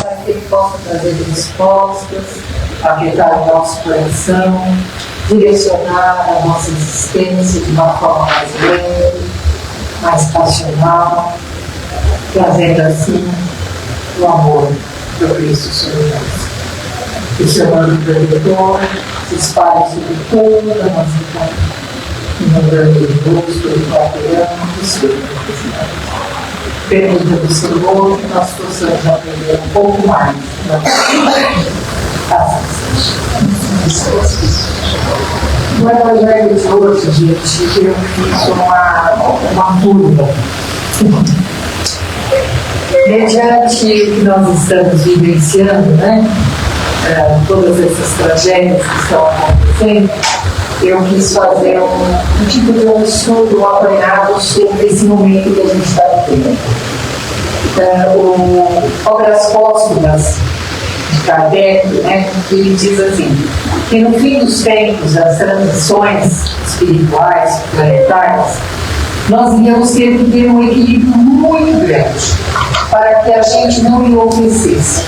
mas que Ele possa trazer respostas, aquietar o nosso coração, direcionar a nossa existência de uma forma mais leve, mais passional, trazendo assim o amor do Cristo sobre nós. Que o seu amor protetor se espalhe sobre toda a nossa vida, inundando o rosto do quarteirão e sobre a pergunta do Senhor que nós possamos aprender um pouco mais da no Evangelho de hoje, gente, eu fiz uma curva. Mediante o que nós estamos vivenciando, né? Todas essas tragédias que estão acontecendo, eu quis fazer um tipo de um estudo, um apanhado sobre esse momento que a gente está vivendo. Obras póstumas de Kardec, né, ele diz assim, que no fim dos tempos, as transições espirituais, planetárias, nós iríamos ter que ter um equilíbrio muito grande para que a gente não enlouquecesse,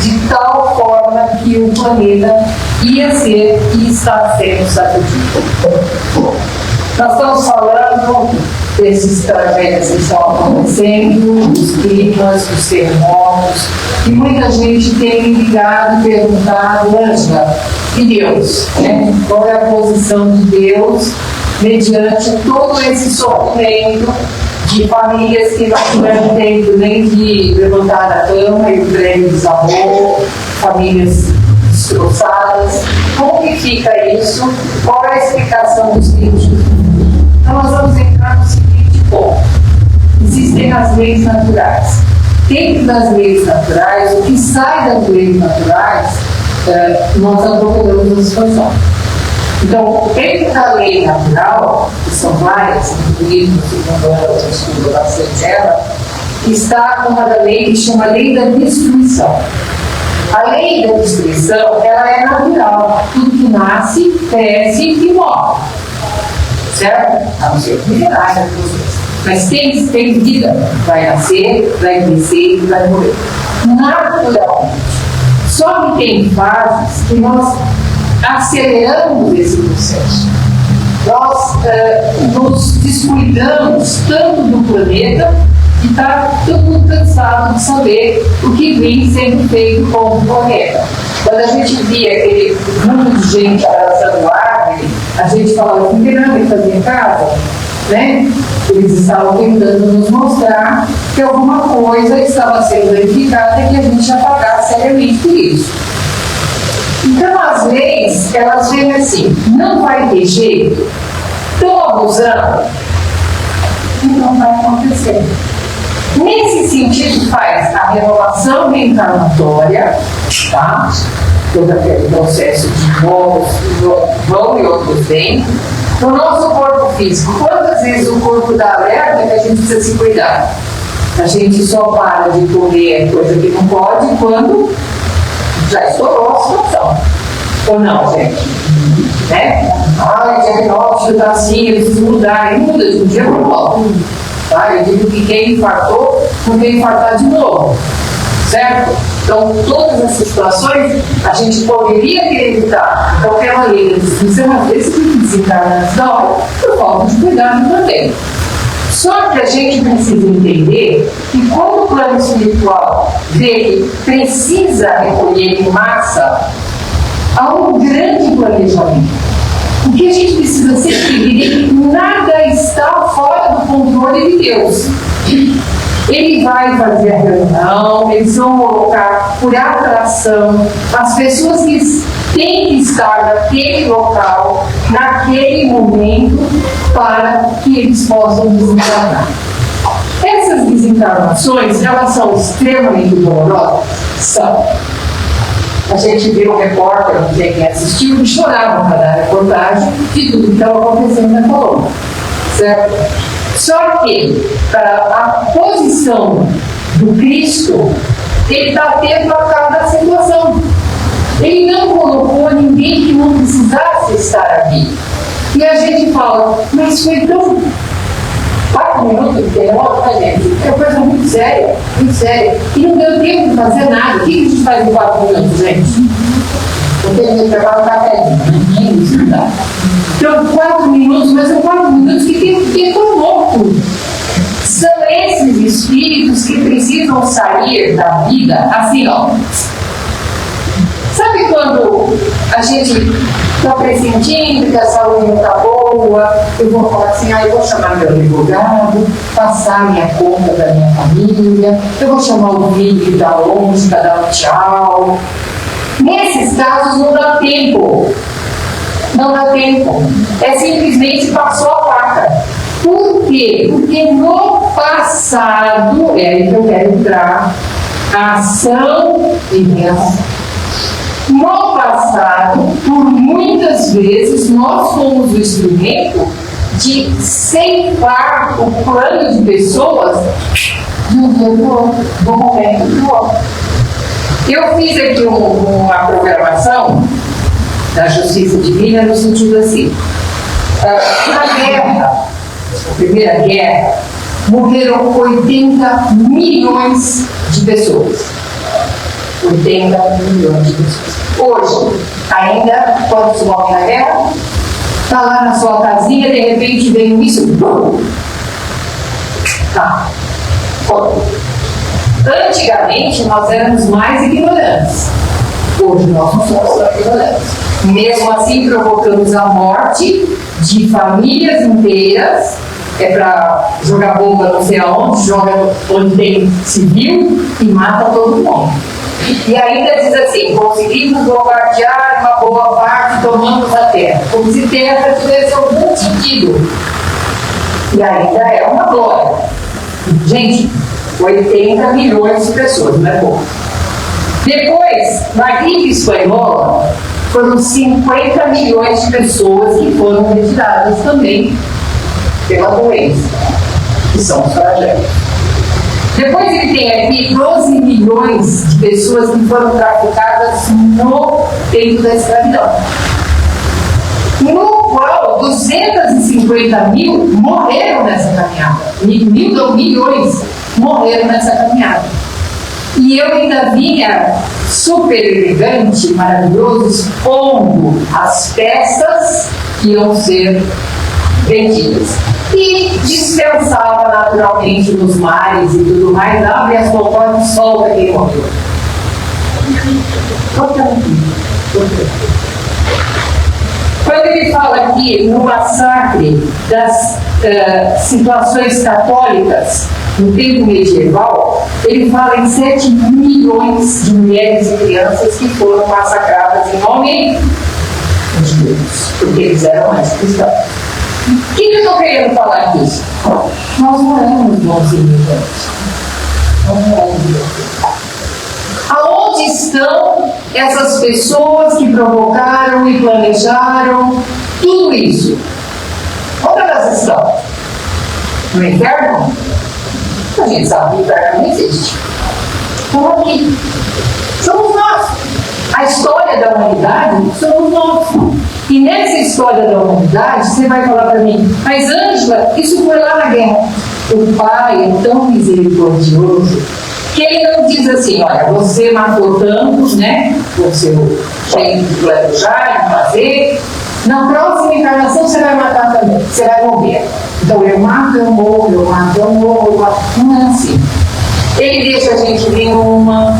de tal forma que o planeta ia ser e está sendo sacudido. Nós estamos falando desses tragédias que estão acontecendo, dos climas, dos terremotos, e muita gente tem me ligado e perguntado, Ângela, e Deus? Né? Qual é a posição de Deus mediante todo esse sofrimento de famílias que não tiveram tempo nem de levantar da cama e o prédio desabou, famílias destroçadas? Como que fica isso? Qual é a explicação dos críticos? Então nós vamos entrar no seguinte ponto. Existem as leis naturais. Dentro das leis naturais, o que sai das leis naturais, nós atropelamos a situação. Então, dentro da lei natural, que são várias, inclusive no segundo ano eu estudo bastante ela, está uma da lei que chama Lei da Destruição. A lei da destruição, ela é natural. Tudo que nasce, cresce e morre. Certo? A não ser que milenária, mas tem vida. Vai nascer, vai crescer e vai morrer. Naturalmente. Só que tem fases que nós aceleramos esse processo. Nós nos descuidamos tanto do planeta que está todo mundo cansado de saber o que vem sendo feito com o planeta. Quando a gente via aquele mundo de gente abraçando árvore, a gente falava, por que não fazer em casa? Né? Eles estavam tentando nos mostrar que alguma coisa estava sendo verificada e que a gente já pagava seriamente por isso. Então, as leis, elas vêm assim, não vai ter jeito, todos amam, e não vai acontecer. Nesse sentido, faz a renovação reencarnatória, tá? Todo aquele processo de vão e outros vêm. No nosso corpo físico, quantas vezes o corpo dá alerta que a gente precisa se cuidar? A gente só para de comer coisa que não pode quando já estourou a situação. Ou não, gente? Né? O diagnóstico está assim, eu preciso mudar. E muda de um dia para o outro. Tá? Eu digo que quem infartou não quer infartar de novo. Certo? Então, todas essas situações a gente poderia ter evitado. Então, aquela lei da destruição, às vezes, tem que desencarnar antes da hora, por falta de cuidado também. Só que a gente precisa entender que quando o plano espiritual vê que precisa recolher em massa, há um grande planejamento. O que a gente precisa sempre entender é que nada está fora do controle de Deus. Ele vai fazer a reunião, eles vão colocar por atração as pessoas que têm que estar naquele local, naquele momento, para que eles possam desencarnar. Essas desencarnações, elas são extremamente dolorosas? São. A gente viu o repórter, não sei quem assistiu, e choravam para dar a reportagem de tudo que estava acontecendo na colônia. Certo? Só que a posição do Cristo, ele está atento a cada situação. Ele não colocou ninguém que não precisasse estar aqui. E a gente fala, mas foi tão 4 minutos de derrota, gente, é coisa muito séria, muito séria. E não deu tempo de fazer nada. O que a gente faz em 4 minutos, gente? Não tem que preparar um cafezinho. Isso não dá. Então, 4 minutos, mas são 4 minutos que tem que ter tão louco. São esses espíritos que precisam sair da vida assim, ó. Sabe quando a gente está pressentindo que a saúde não está boa, eu vou falar assim, eu vou chamar meu advogado, passar minha conta da minha família, eu vou chamar o filho que está longe para dar um tchau. Nesses casos não dá tempo. Não dá tempo. É simplesmente passou a faca. Por quê? Porque no passado, é aí que eu quero entrar, a ação e reação. No passado, por muitas vezes, nós fomos o instrumento de ceifar o plano de pessoas de um dia para o outro, de um momento para o outro. Eu fiz aqui uma programação da justiça divina no sentido assim. Na guerra, a Primeira Guerra, morreram 80 milhões de pessoas. 80 milhões de pessoas. Hoje, ainda, quando se morre na guerra, está lá na sua casinha, de repente vem isso, bum! Tá. Bom, antigamente nós éramos mais ignorantes. Hoje nós não somos tão ignorantes. Mesmo assim, provocamos a morte de famílias inteiras. É para jogar bomba não sei aonde, joga onde tem civil e mata todo mundo. E ainda diz assim, conseguimos bombardear uma boa parte, tomamos a terra. Como se terra tivesse algum sentido. E ainda é uma glória. Gente, 80 milhões de pessoas, não é bom. Depois, na gripe espanhola, foram 50 milhões de pessoas que foram retiradas também pela doença, que são os flagélicos. Depois ele tem aqui 12 milhões de pessoas que foram traficadas no tempo da escravidão, no qual 250 mil morreram nessa caminhada. Milhões morreram nessa caminhada. E eu ainda vinha super elegante, maravilhoso, expondo as peças que iam ser vendidas. E dispensava naturalmente nos mares e tudo mais, abre as portas e solta quem morreu. Quando ele fala aqui no massacre das situações católicas no tempo medieval, ele fala em 7 milhões de mulheres e crianças que foram massacradas em nome de Deus, porque eles eram mais cristãos. O que eu estou querendo falar aqui? Nós não éramos bons imigrantes. Nós não éramos bons. Aonde estão essas pessoas que provocaram e planejaram tudo isso? Onde elas estão? No inferno? A gente sabe que o inferno não existe. Estão aqui. Somos nós. A história da humanidade somos nós. E nessa história da humanidade, você vai falar para mim, mas Ângela, isso foi lá na guerra. O Pai é tão misericordioso que ele não diz assim, olha, você matou tantos, né? Você tem que planejar, fazer. Na próxima encarnação você vai matar também, você vai morrer. Então eu mato, eu morro, eu mato, eu morro, eu mato. Não é assim. Ele deixa a gente vir 1,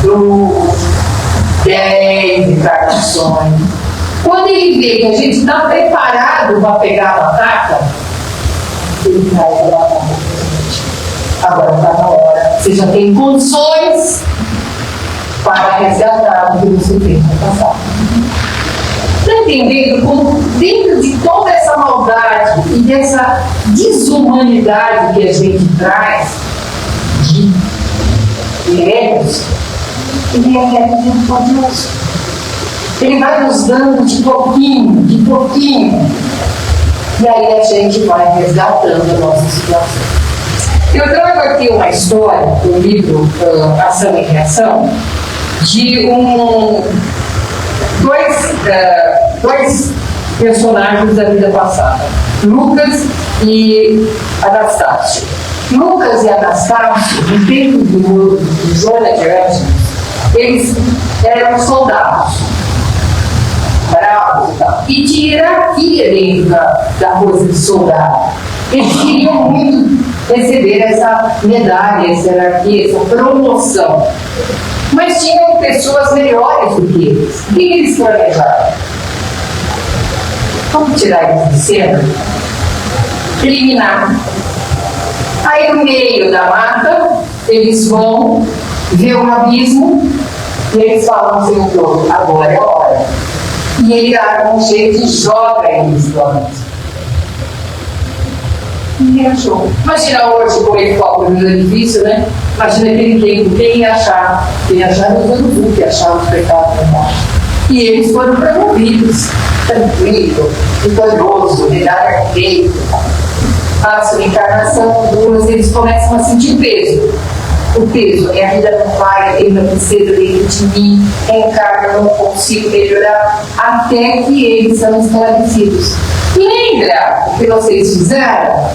2, 10 encarnações. Quando ele vê que a gente está preparado para pegar a batata, ele vai pegar a batata. Agora está na hora. Você já tem condições para resgatar o que você fez no passado. Está entendendo como dentro de toda essa maldade e dessa desumanidade que a gente traz de erros, ele é misericordioso. Ele vai nos dando de pouquinho, de pouquinho. E aí a gente vai resgatando a nossa situação. Eu trago aqui uma história do livro Ação e Reação de dois personagens da vida passada, Lucas e Anastácio. Lucas e Anastácio, no tempo do Joana de Ângeles, eles eram soldados, bravos e tal, e tinha hierarquia dentro da coisa de soldado. Eles queriam muito receber essa medalha, essa hierarquia, essa promoção. Mas tinham pessoas melhores do que eles. O que eles planejaram? Vamos tirar eles de cena? Eliminar. Aí no meio da mata, eles vão ver um abismo e eles falam assim o todo, agora é a hora. E ele arma um jeito e joga eles do abismo. Ninguém achou. Imagina hoje como ele foca no edifício, né? Imagina aquele tempo, quem ia achar? Quem ia achar os anos que achavam os pecados do mundo. E eles foram promovidos, tranquilo, vitorioso, medalha feita. A sua encarnação, eles começam a sentir peso. O peso é a vida não vai, tem uma princesa dentro de mim, encarna, não consigo melhorar, até que eles são esclarecidos. Lembra o que vocês fizeram?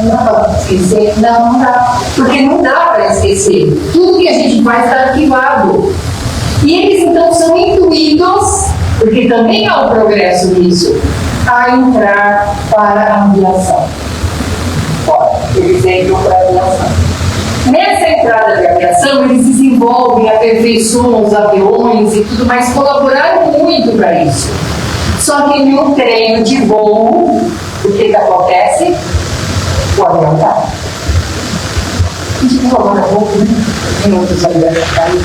Não dá para esquecer? Não dá. Porque não dá para esquecer. Tudo que a gente faz está arquivado. E eles então são intuídos, porque também há um progresso nisso, a entrar para a aviação. Eles entram para a aviação. Nessa entrada de aviação, eles desenvolvem, aperfeiçoam os aviões e tudo mais, colaboraram muito para isso. Só que no treino de voo, o que acontece? O avião cai. A gente falou na boca, né? Em outros aviões caíram.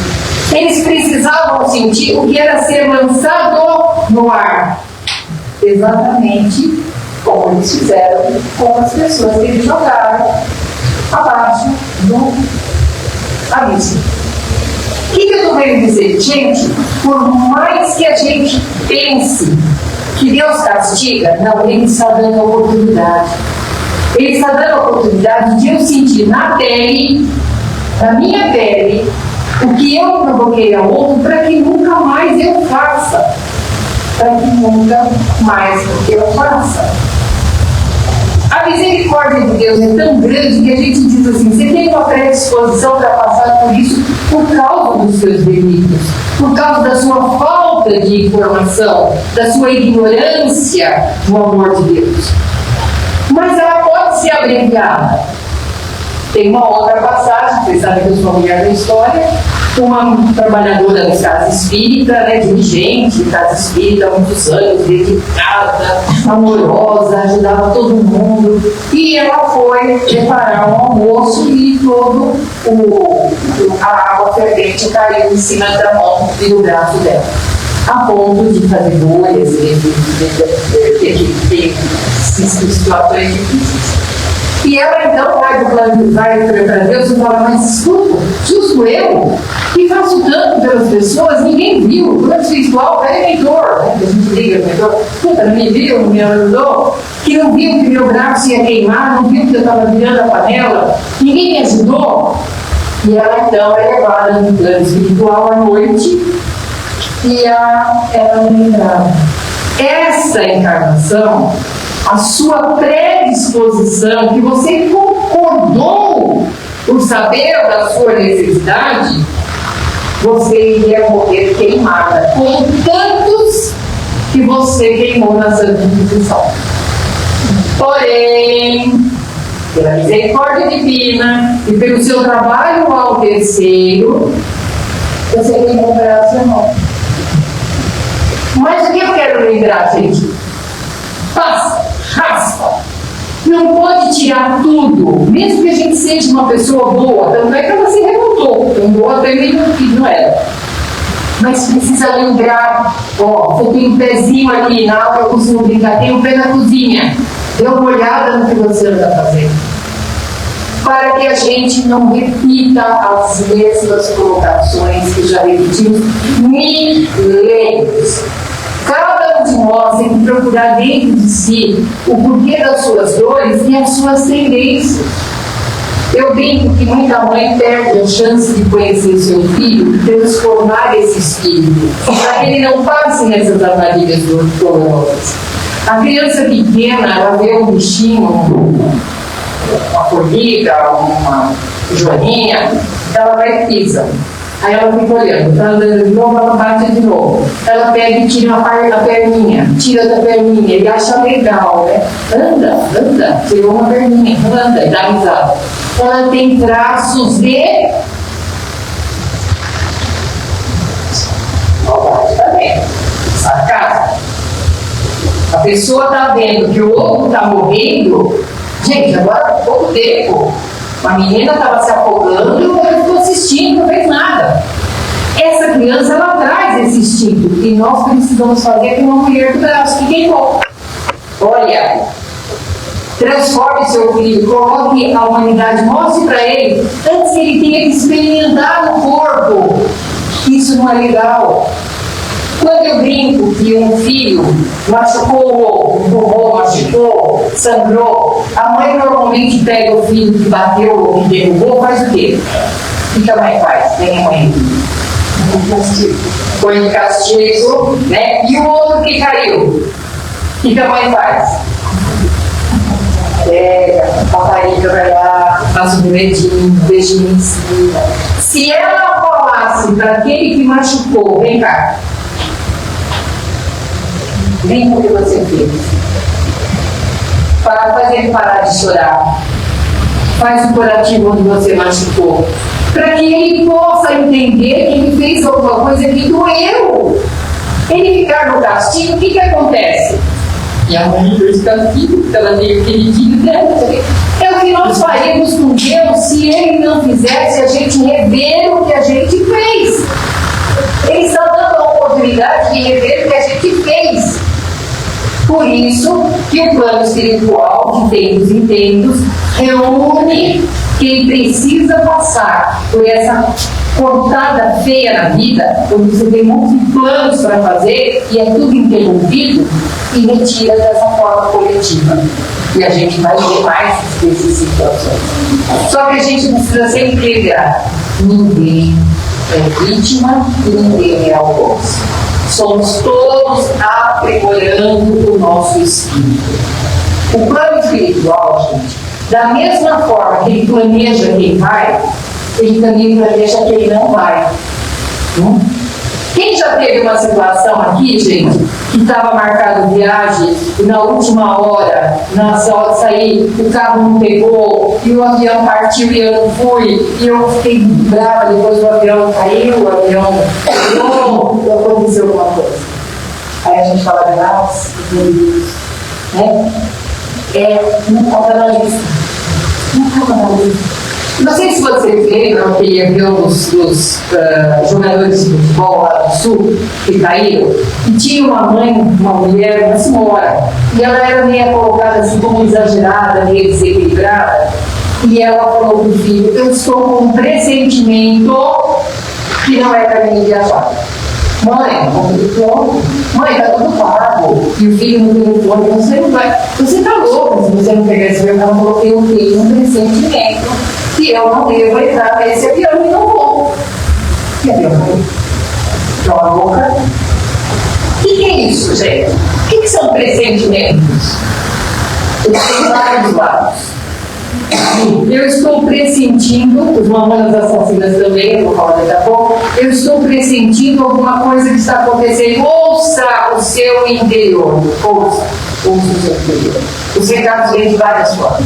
Eles precisavam sentir o que era ser lançado no ar. Exatamente como eles fizeram com as pessoas que eles jogaram abaixo do abismo. O que eu estou querendo dizer? Gente, por mais que a gente pense que Deus castiga, não, Ele está dando a oportunidade. Ele está dando a oportunidade de eu sentir na pele, na minha pele, o que eu provoquei ao outro para que nunca mais eu faça. Para que nunca mais eu faça. A misericórdia de Deus é tão grande que a gente diz assim, você tem uma predisposição para passar por isso por causa dos seus delitos, por causa da sua falta de informação, da sua ignorância do amor de Deus. Mas ela pode ser abreviada. Tem uma outra passagem, vocês sabem que eu sou a mulher da história, uma trabalhadora da casa espírita, né, dirigente da casa espírita há muitos anos, dedicada, amorosa, ajudava todo mundo, e ela foi preparar um almoço e todo a água fervente caiu em cima da mão e do braço dela, a ponto de fazer bolhas e situações difíceis. E ela então vai para Deus e fala, mas escuta, justo eu, que faço tanto pelas pessoas, ninguém viu, o plano espiritual é mentor, né? Que a gente liga no mentor, puta, não me viu, não me ajudou, que não viu que meu braço ia queimar, não viu que eu estava virando a panela, ninguém me ajudou. E ela então é levada no plano espiritual à noite e ela lembrava. Essa encarnação, a sua predisposição, que você concordou por saber da sua necessidade, você iria morrer queimada, como tantos que você queimou na Santa Inquisição. Porém, pela misericórdia divina e pelo seu trabalho ao terceiro, você queimou o braço e a mão. Mas o que eu quero lembrar, gente? Passa, raspa. Não pode tirar tudo, mesmo que a gente seja uma pessoa boa. Tanto é que ela se revoltou, tão boa também não era. Mas precisa lembrar, você tem um pezinho ali, na aula eu costumo brincar, tem um pé na cozinha. Dê uma olhada no que você anda fazendo. Para que a gente não repita as mesmas colocações que já repetimos milênios. Cada um de nós tem que procurar dentro de si o porquê das suas dores e as suas tendências. Eu brinco que muita mãe perde a chance de conhecer seu filho e transformar esse espírito, para que ele não passe nessas armadilhas dolorosas. A criança pequena, ela vê um bichinho, uma formiga, uma joaninha, ela vai e pisa. Aí ela fica olhando, tá andando de novo, ela bate de novo. Ela pega e tira a perninha, tira da perninha, ele acha legal, né? Anda, tirou uma perninha, anda, e dá risada. Ela tem traços de maldade também, sarcasmo. A pessoa está vendo que o outro está morrendo. Gente, agora há pouco tempo, uma menina estava se afogando e o outro ficou assistindo, não fez nada. Essa criança, ela traz esse instinto e nós precisamos fazer com uma mulher do braço que queimou. Olha, transforme seu filho, coloque a humanidade, mostre para ele, antes que ele tenha que experimentar no corpo. Isso não é legal. Quando eu brinco que um filho machucou o outro, empurrou, machucou, sangrou, a mãe normalmente pega o filho que bateu ou que derrubou, faz o quê? O que a mãe faz? Tem a mãe. Põe de castigo, né? E o outro que caiu? O que a mãe faz? Pega, a rapariga vai lá, faz um beijinho em cima. Se ela falasse para aquele que machucou, vem cá, vem com o que você fez, para fazer ele parar de chorar, faz o curativo onde você machucou, para que ele possa entender que ele fez alguma coisa que doeu. Ele ficar no castigo, o que acontece? E a mãe fez castigo, porque ela tem o queridinho dela. É o que nós faríamos com Deus se ele não fizesse a gente rever o que a gente fez. Ele está dando a oportunidade de rever o que a gente fez. Por isso que o plano espiritual, de tempos em tempos, reúne quem precisa passar por essa cortada feia na vida, onde você tem muitos planos para fazer e é tudo interrompido, e retira dessa forma coletiva. E a gente vai ver mais dessas situações. Só que a gente precisa sempre lembrar: ninguém é vítima e ninguém é algoz. Somos todos aprimorando o nosso espírito. O plano espiritual, gente, da mesma forma que ele planeja quem vai, ele também planeja quem não vai. Quem já teve uma situação aqui, gente, que estava marcado viagem e na última hora, na hora de sair, o carro não pegou e o avião partiu e eu não fui, e eu fiquei brava, depois o avião caiu, o avião pegou, aconteceu alguma coisa. Aí a gente fala, nossa, meu Deus, né? Não estava na lista. Não estava na lista. Não sei se vocês lembram que havia os jogadores de futebol lá do sul que caíram, e tinha uma mãe, uma mulher, uma senhora, e ela era meio colocada assim como exagerada, meio desequilibrada, e ela falou para o filho: eu estou com um pressentimento que não é para mim viajar. Mãe, mãe, está tudo pago. E o filho no telefone: você não vai, você está louca se você não pegar esse avião. Ela falou: eu tenho um pressentimento que eu não devo entrar nesse avião e não vou. Que avião foi? Então a louca. O que é isso, gente? O que são pressentimentos? Eles têm vários lados. Eu estou pressentindo, os mamonas assassinas também, eu vou falar daqui a pouco, eu estou pressentindo alguma coisa que está acontecendo. Ouça o seu interior. Ouça o seu interior. Os recados vêm de várias formas.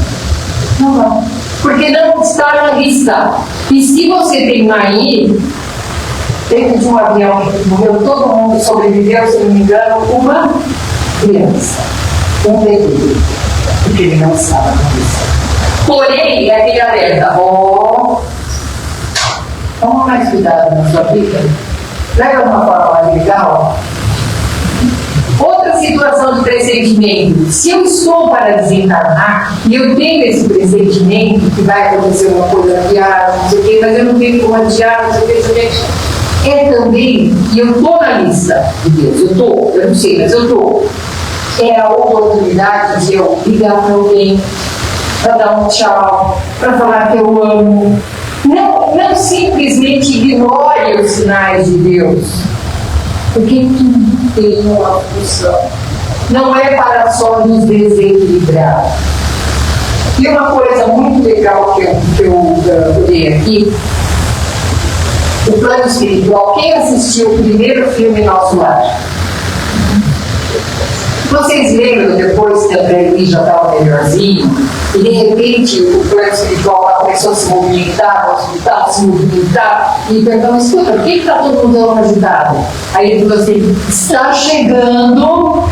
Não. Porque não está na lista. E se você teimar aí, dentro de um avião que morreu, todo mundo sobreviveu, se não me engano, uma criança, um bebê, porque ele não estava na lista. Porém, é aquele alerta: toma mais cuidado na sua vida, leva uma forma mais legal. Outra situação de pressentimento: se eu estou para desencarnar e eu tenho esse pressentimento que vai acontecer uma coisa na viagem, não sei o quê, mas eu não tenho como adiar, não sei o quê, é também, e eu estou na lista de Deus, eu não sei, mas eu estou. É a oportunidade de eu ligar para alguém, para dar um tchau, para falar que eu amo. Não simplesmente ignore os sinais de Deus, porque tudo tem uma função. Não é para só nos desequilibrar. E uma coisa muito legal que eu olhei aqui, o plano espiritual. Quem assistiu o primeiro filme Nosso Lar? Vocês lembram depois que a André já estava melhorzinho e de repente o plano espiritual começou a se movimentar, e perguntou: escuta, por que está todo mundo tão agitado? Aí ele falou assim: está chegando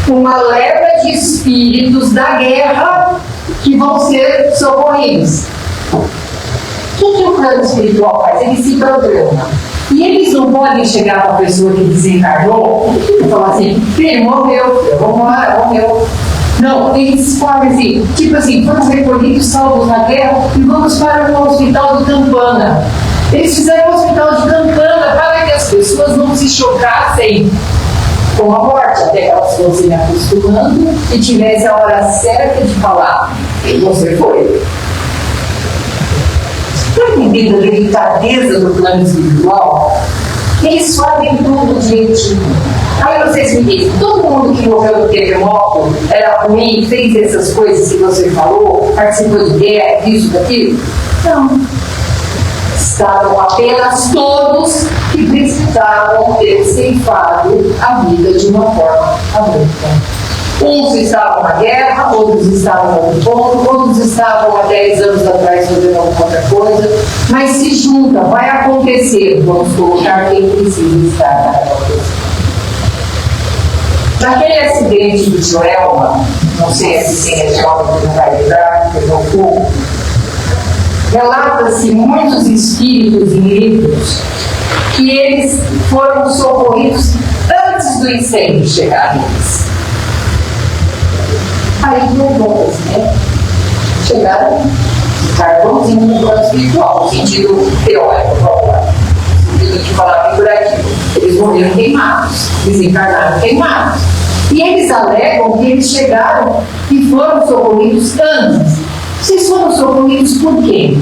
uma leva de espíritos da guerra que vão ser socorridos. O que o plano espiritual faz? Ele se programa. E eles não podem chegar para a pessoa que desencarnou e falar assim: filho, morreu, vamos lá, morreu. Não, eles fazem assim, tipo assim, foram recolhidos, salvos na guerra e vamos para o hospital de Campana. Eles fizeram o hospital de Campana para que as pessoas não se chocassem com a morte, até que elas fossem acostumando e tivessem a hora certa de falar. E você foi. Para entender a delicadeza do plano espiritual, eles fazem tudo direitinho. Aí vocês me dizem: todo mundo que morreu no terremoto era ruim, fez essas coisas que você falou, participou de guerra, isso, daquilo? Não. Estavam apenas todos que precisavam ter ceifado a vida de uma forma abrupta. Uns estavam na guerra, outros estavam no ponto, outros estavam há 10 anos atrás fazendo alguma outra coisa, mas se junta, vai acontecer, vamos colocar quem precisa estar para acontecer. Naquele acidente de Joelma, não sei se tem esse nome que não vai lembrar, que pegou fogo, relata-se muitos espíritos em livros que eles foram socorridos antes do incêndio chegar neles. Aí não né? Chegaram carvãozinho no plano espiritual, no sentido teórico, no sentido de falar figurativo. Eles morreram queimados, desencarnaram queimados. E eles alegam que eles chegaram e foram socorridos antes. Vocês foram socorridos por quê?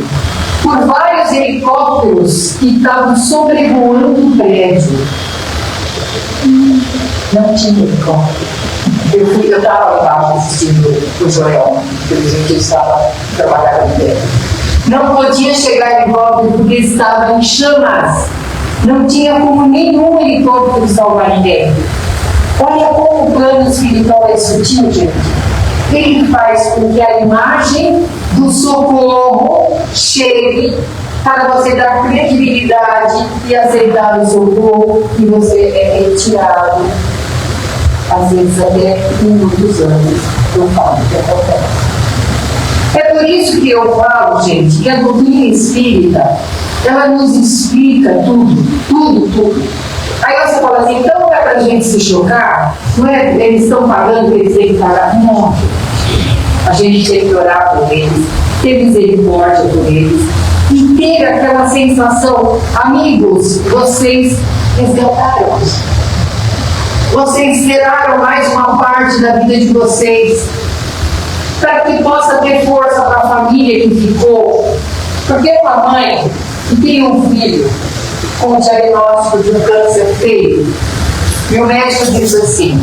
Por vários helicópteros que estavam sobrevoando o prédio. Não tinha helicóptero. Eu estava lá embaixo assistindo o Joel, infelizmente ele estava trabalhando dentro. Não podia chegar helicóptero porque estava em chamas. Não tinha como nenhum helicóptero salvar ninguém. Olha como o plano espiritual é sutil, gente. Ele faz com que a imagem do socorro chegue para você dar credibilidade e aceitar o socorro, e você é retirado, às vezes até em muitos anos, do fato que acontece. É por isso que eu falo, gente, que a doutrina espírita, ela nos explica tudo. Aí você fala assim: então não é para a gente se chocar? Não é? Eles estão pagando, eles têm que pagar? Não. A gente tem que orar por eles, ter misericórdia por eles e ter aquela sensação: amigos, vocês resgataram. Vocês zeraram mais uma parte da vida de vocês, para que possa ter força para a família que ficou. Porque uma mãe que tem um filho com o diagnóstico de um câncer feio, e o médico diz assim: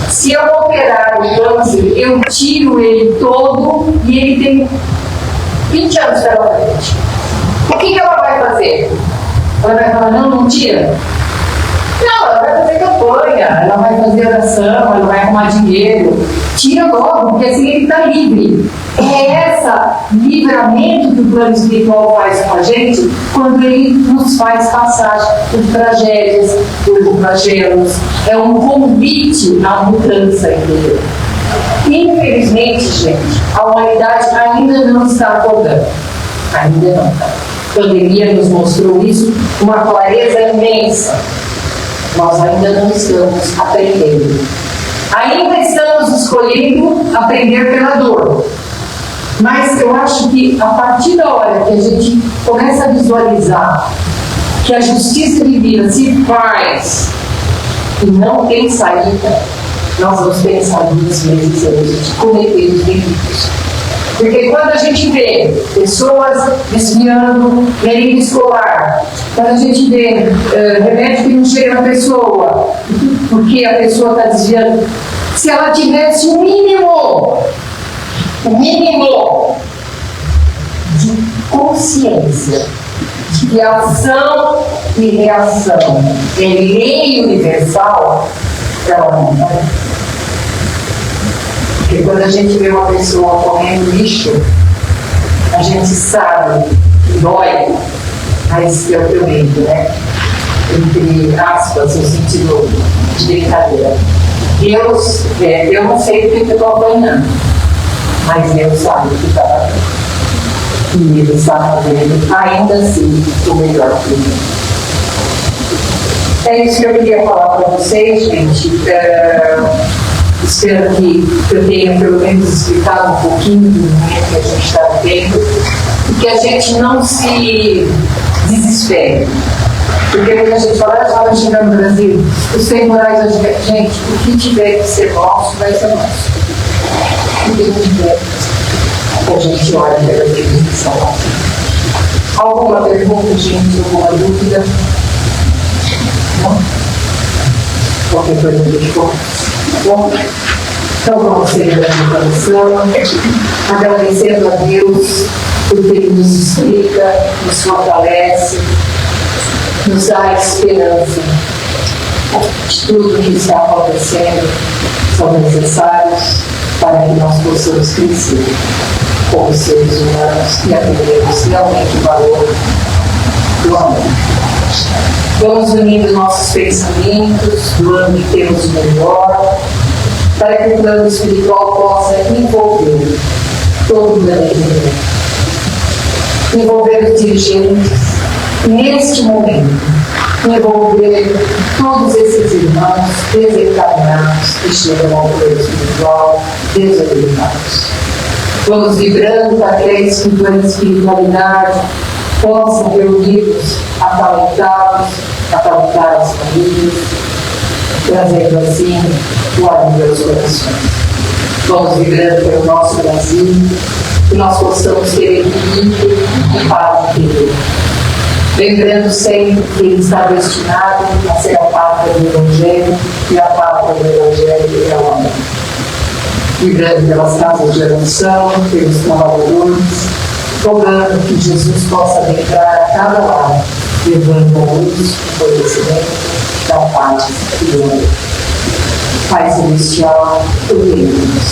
se eu operar o câncer, eu tiro ele todo e ele tem 20 anos pela frente. O que ela vai fazer? Ela vai falar: não tira? Não, ela vai fazer campanha, ela vai fazer oração, ela vai arrumar dinheiro. Tira logo, porque assim ele está livre. É esse livramento que o plano espiritual faz com a gente quando ele nos faz passar por tragédias, por flagelos. É um convite à mudança interior. Infelizmente, gente, a humanidade ainda não está acordando. Ainda não está. A pandemia nos mostrou isso com uma clareza imensa. Nós ainda não estamos aprendendo. Ainda estamos escolhendo aprender pela dor. Mas eu acho que a partir da hora que a gente começa a visualizar que a justiça divina se faz e não tem saída, nós vamos pensar duas vezes antes de cometer os delitos. Porque quando a gente vê pessoas desviando período escolar, quando a gente vê remédio que não chega na pessoa, porque a pessoa está desviando, se ela tivesse o mínimo de consciência de que ação e reação é lei universal, ela não vai. Porque quando a gente vê uma pessoa comendo lixo, a gente sabe que dói, mas é o que eu vejo, né? Entre aspas, no sentido de brincadeira. Deus, eu não sei o que eu estou apanhando, mas Deus sabe o que está fazendo. E Ele está fazendo, ainda assim, o melhor que Ele. É isso que eu queria falar para vocês, gente. Espero que eu tenha pelo menos explicado um pouquinho do momento que a gente está vivendo e que a gente não se desespere. Porque quando a gente fala, já vai chegar no Brasil, os temporais, gente, o que tiver que ser nosso, vai ser nosso. O que não tiver, a gente olha pela definição. Alguma pergunta, gente? Alguma dúvida? Não? Qualquer coisa a gente pode. Bom, então vamos celebrar a coração, agradecendo a Deus por que Ele nos explica, nos fortalece, nos dá esperança de tudo que está acontecendo, são necessários para que nós possamos crescer como seres humanos e aprendermos realmente o valor do amor. Vamos unindo nossos pensamentos, doando que temos o melhor, para que o plano espiritual possa envolver todo o planeta, envolver os dirigentes neste momento, envolver todos esses irmãos desencarnados que chegam ao plano espiritual desorientados. Vamos vibrando para que a espiritualidade possa reunir-nos, acalentar as famílias, trazendo assim o alívio aos corações. Vamos vibrando pelo nosso Brasil, que nós possamos ter equilíbrio e paz interior. Lembrando sempre que ele está destinado a ser a pátria do Evangelho, e a pátria do Evangelho é o amor. Vibrando pelas casas de oração, pelos trabalhadores, rogando que Jesus possa adentrar a cada lar, levando a luz, o conhecimento, da paz e do amor. Pai Celestial, protegei-nos,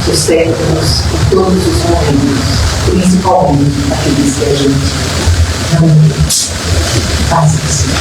sustenta-nos em todos os momentos, principalmente aqueles que a gente não faz assim.